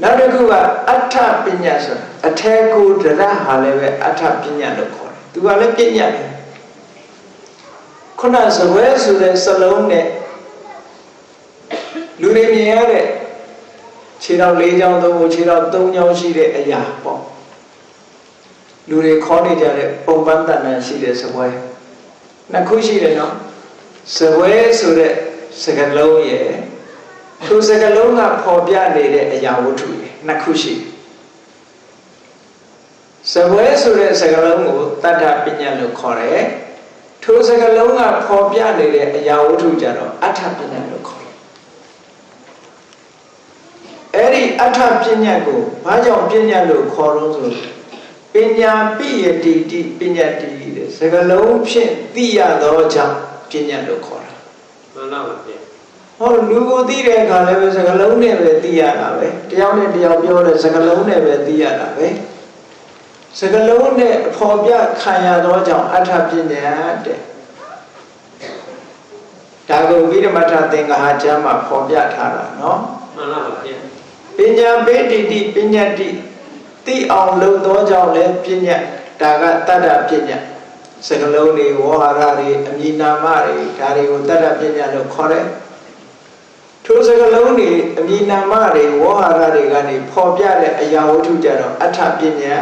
နောက်တစ်ခုကအဋ္ဌပညာဆိုအထဲကိုဒရဟာလည်းပဲအဋ္ဌပညာလို့ခေါ်တယ်သူကလည်းပညာတယ်ခုနစပွဲဆိုတဲ့စလုံးနဲ့လူတွေမြင်ရတဲ့ခြေတော်၄ချောင်းသုံးဖို့ခြေတော်၃ချောင်းရှိတဲ့အရာပေါ့လူတွေခေါ်နေကြတဲ့ပုံပန်းတဏ္ဍာရှိတဲ့စပွဲနှစ်ခုရှိတယ်နော်စပွဲဆိုတဲ့စကလုံးရဲ့သူစကလုံးကပေါ်ပြနေတဲ့အရာဝတ္ထုရဲ့နှစ်ခုရှိစပွဲဆိုတဲ့စကလုံးကိုတတ္ထပညာလို့ခေါ်တယ်ထိုစကလုံးကပေါ်ပြနေတဲ့အရာဝတ္ထုကြတော့အဋ္ဌပညာလို့ခေါ်တယ်အဲ့ဒီအဋ္ဌပညာကိုဘာကြောင့်ပညာလို့ခေါ်လို့ဆိုပညာပိယတိတိပညာတိတဲ့စကလုံးဖြင့်သိရသောကြောင့်ပညာလို့ခေါ်တာမှန်ပါပါဗျာဟောလူကိုသိတဲ့အခါလည်းပဲစကလုံးနဲ့ပဲသိရတာပဲတယောက်နဲ့တယောက်ပြောတဲ့စကလုံးနဲ့ပဲသိရတာပဲစကလုံးနဲ့အဖော်ပြခံရသောကြောင့်အဋ္ဌပညာတဲ့ဒါကိုဝိဓမ္မထသင်္ဃဟာကျမ်းမှာဖော်ပြထားတာနော်မှန်ပါပါဗျာပညာပေတိတိပညာတိသိအောင်လုပ်သောကြောင့်လည်းပညာဒါကတတ္တပညာစကလုံးတွေဝေါဟာရတွေအမည်နာမတွေဒါတွေကိုတတ္တပညာလို့ခေါ်တယ်ထိုစကလုံးတွေအမည်နာမတွေဝေါဟာရတွေကနေဖော်ပြတဲ့အရာဝတ္ထုကြတော့အဋ္ဌပညာ